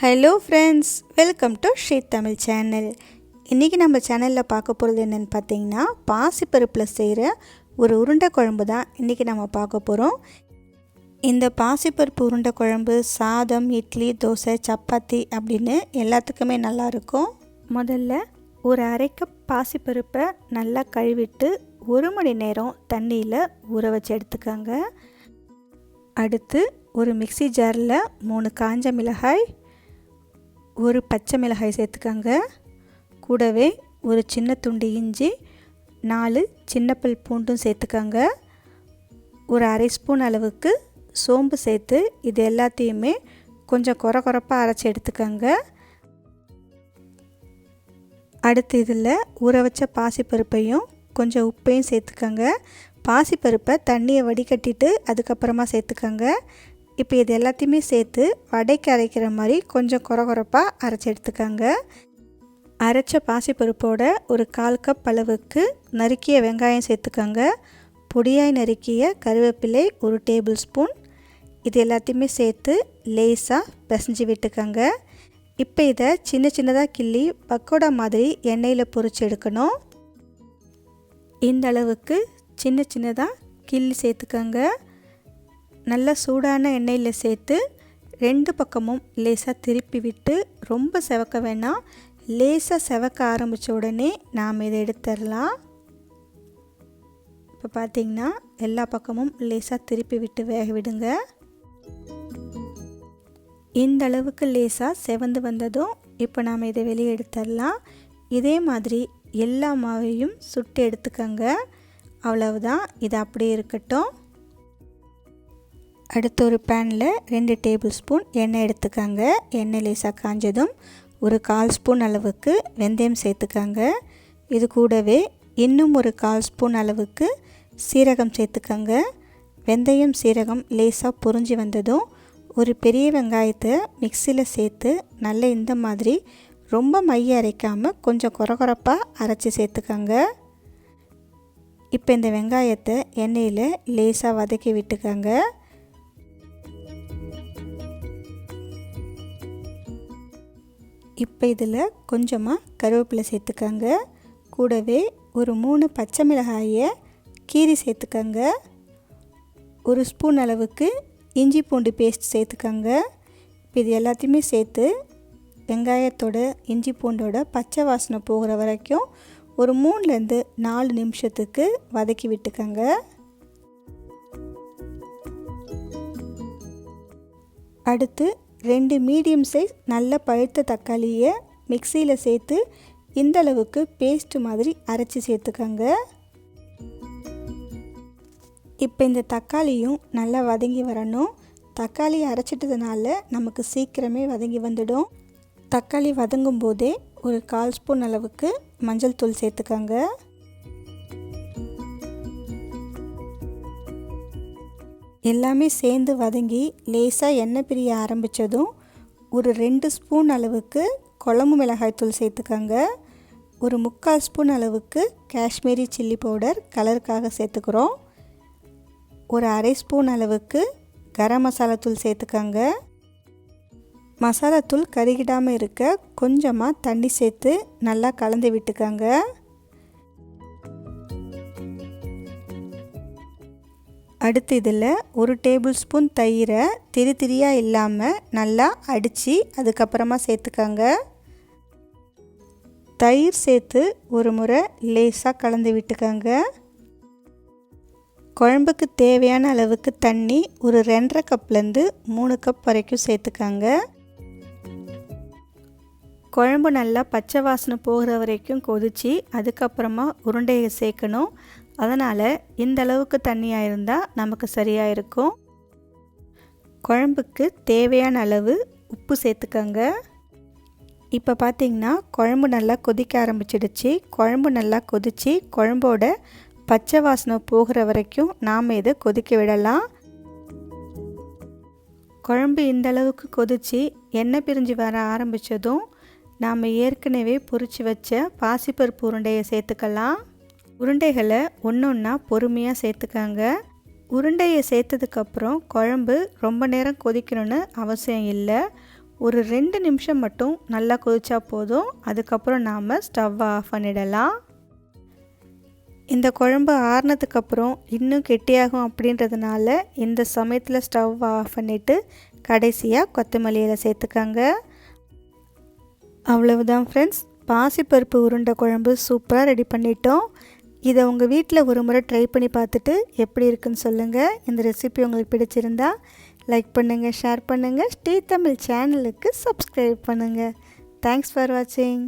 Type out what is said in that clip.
Hello friends, welcome to Shri Tamil channel. இன்றைக்கி நம்ம சேனலில் பார்க்க போகிறது என்னென்னு பார்த்தீங்கன்னா, பாசிப்பருப்பில் செய்கிற ஒரு உருண்டை குழம்பு தான் இன்றைக்கி நம்ம பார்க்க போகிறோம். இந்த பாசிப்பருப்பு உருண்டை குழம்பு சாதம், இட்லி, தோசை, சப்பாத்தி அப்படின்னு எல்லாத்துக்குமே நல்லாயிருக்கும். முதல்ல ஒரு அரை கப் பாசிப்பருப்பை நல்லா கழுவிட்டு 1 மணி நேரம் தண்ணியில் ஊற வச்சு எடுத்துக்கோங்க. அடுத்து ஒரு மிக்ஸி ஜாரில் 3 காஞ்ச மிளகாய், ஒரு பச்சை மிளகாய் சேர்த்துக்கோங்க. கூடவே ஒரு சின்ன துண்டு இஞ்சி, 4 சின்ன பல் பூண்டும் சேர்த்துக்கோங்க. ஒரு அரை ஸ்பூன் அளவுக்கு சோம்பு சேர்த்து இது எல்லாத்தையுமே கொஞ்சம் கொரப்பாக அரைச்சி எடுத்துக்கோங்க. அடுத்து இதில் ஊற வச்ச பாசிப்பருப்பையும் கொஞ்சம் உப்பையும் சேர்த்துக்கோங்க. பாசிப்பருப்பை தண்ணியை வடிகட்டிட்டு அதுக்கப்புறமா சேர்த்துக்கோங்க. இப்போ இது எல்லாத்தையுமே சேர்த்து வடைக்கு அரைக்கிற மாதிரி கொஞ்சம் கொரப்பாக அரைச்சி எடுத்துக்கோங்க. அரைச்ச பாசிப்பருப்போட ஒரு 1/4 கப் அளவுக்கு நறுக்கிய வெங்காயம் சேர்த்துக்கோங்க. பொடியாய் நறுக்கிய கருவேப்பிலை 1 டேபிள் ஸ்பூன். இது எல்லாத்தையுமே சேர்த்து லேசாக பிசைஞ்சு விட்டுக்கோங்க. இப்போ இதை சின்ன சின்னதாக கிள்ளி பக்கோடா மாதிரி எண்ணெயில் பொரிச்சு எடுக்கணும். இந்த அளவுக்கு சின்ன சின்னதாக கிள்ளி சேர்த்துக்கோங்க. நல்லா சூடான எண்ணெயில் சேர்த்து 2 பக்கமும் லேசாக திருப்பி விட்டு, ரொம்ப செவக்க வேணாம், லேசாக செவக்க ஆரம்பித்த உடனே நாம் இதை எடுத்துடலாம். இப்போ பார்த்திங்கன்னா எல்லா பக்கமும் லேசாக திருப்பி விட்டு வேக விடுங்க. இந்த அளவுக்கு லேசாக செவந்து வந்ததும் இப்போ நாம் இதை வெளியே எடுத்துடலாம். இதே மாதிரி எல்லா மாவையும் சுட்டு எடுத்துக்கோங்க. அவ்வளவுதான், இது அப்படியே இருக்கட்டும். அடுத்து ஒரு பேனில் 2 டேபிள் ஸ்பூன் எண்ணெய் எடுத்துக்கோங்க. எண்ணெய் லேசாக காஞ்சதும் ஒரு 1/4 ஸ்பூன் அளவுக்கு வெந்தயம் சேர்த்துக்கோங்க. இது கூடவே இன்னும் ஒரு 1/4 ஸ்பூன் அளவுக்கு சீரகம் சேர்த்துக்கோங்க. வெந்தயம் சீரகம் லேசாக பொரிஞ்சு வந்ததும் ஒரு பெரிய வெங்காயத்தை மிக்சியில் சேர்த்து நல்லா இந்த மாதிரி ரொம்ப மைய அரைக்காமல் கொஞ்சம் கொரப்பாக அரைச்சி சேர்த்துக்கோங்க. இப்போ இந்த வெங்காயத்தை எண்ணெயில் லேசாக வதக்கி விட்டுக்கோங்க. இப்போ இதில் கொஞ்சமாக கருவேப்பிலை சேர்த்துக்கோங்க. கூடவே ஒரு 3 பச்சை மிளகாயை கீரி சேர்த்துக்கோங்க. 1 ஸ்பூன் அளவுக்கு இஞ்சி பூண்டு பேஸ்ட் சேர்த்துக்கோங்க. இப்போ இது எல்லாத்தையுமே சேர்த்து வெங்காயத்தோட இஞ்சி பூண்டோட பச்சை வாசனை போகிற வரைக்கும் ஒரு 3லேருந்து 4 நிமிஷத்துக்கு வதக்கி விட்டுக்கோங்க. அடுத்து 2 மீடியம் சைஸ் நல்ல பழுத்த தக்காளியை மிக்சியில் சேர்த்து இந்த அளவுக்கு பேஸ்ட் மாதிரி அரைச்சி சேர்த்துக்கோங்க. இப்போ இந்த தக்காளியும் நல்லா வதங்கி வரணும். தக்காளி அரைச்சிட்டதுனால நமக்கு சீக்கிரமே வதங்கி வந்துடும். தக்காளி வதங்கும் போதே ஒரு 1/4 ஸ்பூன் அளவுக்கு மஞ்சள் தூள் சேர்த்துக்கோங்க. எல்லாமே சேர்ந்து வதங்கி லேசாக எண்ணெய் பிரிய ஆரம்பித்ததும் ஒரு 2 ஸ்பூன் அளவுக்கு குழம்பு மிளகாய் தூள் சேர்த்துக்கோங்க. ஒரு 3/4 ஸ்பூன் அளவுக்கு காஷ்மீரி சில்லி பவுடர் கலருக்காக சேர்த்துக்கிறோம். ஒரு அரை ஸ்பூன் அளவுக்கு கரம் மசாலா தூள் சேர்த்துக்கோங்க. மசாலாத்தூள் கருகிடாமல் இருக்க கொஞ்சமாக தண்ணி சேர்த்து நல்லா கலந்து விட்டுக்கோங்க. அடுத்து இதில் 1 டேபிள் ஸ்பூன் தயிரை திரியாக இல்லாமல் நல்லா அடித்து அதுக்கப்புறமா சேர்த்துக்கோங்க. தயிர் சேர்த்து ஒரு முறை லேசாக கலந்து விட்டுக்கோங்க. குழம்புக்கு தேவையான அளவுக்கு தண்ணி ஒரு 2.5 கப்லேருந்து 3 கப் வரைக்கும் சேர்த்துக்கோங்க. குழம்பு நல்லா பச்சை வாசனை போகிற வரைக்கும் கொதித்து அதுக்கப்புறமா உருண்டையை சேர்க்கணும். அதனால் இந்த அளவுக்கு தண்ணியாக இருந்தால் நமக்கு சரியாக இருக்கும். குழம்புக்கு தேவையான அளவு உப்பு சேர்த்துக்கோங்க. இப்போ பார்த்திங்கன்னா குழம்பு நல்லா கொதிக்க ஆரம்பிச்சிடுச்சு. குழம்பு நல்லா கொதித்து குழம்போட பச்சை வாசனை போகிற வரைக்கும் நாம் இதை கொதிக்க விடலாம். குழம்பு இந்த அளவுக்கு கொதித்து எண்ணெய் பிரிஞ்சு வர ஆரம்பித்ததும் நாம் ஏற்கனவே பொரிச்சு வச்ச பாசிப்பருப்பு உருண்டையை சேர்த்துக்கலாம். உருண்டைகளை ஒன்றா பொறுமையாக சேர்த்துக்கோங்க. உருண்டையை சேர்த்ததுக்கப்புறம் குழம்பு ரொம்ப நேரம் கொதிக்கணும்னு அவசியம் இல்லை. ஒரு 2 நிமிஷம் மட்டும் நல்லா கொதிச்சா போதும். அதுக்கப்புறம் நாம் ஸ்டவ்வை ஆஃப் பண்ணிடலாம். இந்த குழம்பு ஆறுனதுக்கப்புறம் இன்னும் கெட்டியாகும் அப்படின்றதுனால இந்த சமயத்தில் ஸ்டவ்வை ஆஃப் பண்ணிவிட்டு கடைசியாக கொத்தமல்லி இலை சேர்த்துக்கங்க. அவ்வளவுதான் ஃப்ரெண்ட்ஸ், பாசிப்பருப்பு உருண்டை குழம்பு சூப்பராக ரெடி பண்ணிட்டோம். இதை உங்கள் வீட்டில் ஒரு முறை ட்ரை பண்ணி பார்த்துட்டு எப்படி இருக்குன்னு சொல்லுங்கள். இந்த ரெசிபி உங்களுக்கு பிடிச்சிருந்தா லைக் பண்ணுங்கள், ஷேர் பண்ணுங்கள், ஸ்ரீ தமிழ் சேனலுக்கு சப்ஸ்கிரைப் பண்ணுங்கள். தேங்க்ஸ் ஃபார் வாட்சிங்.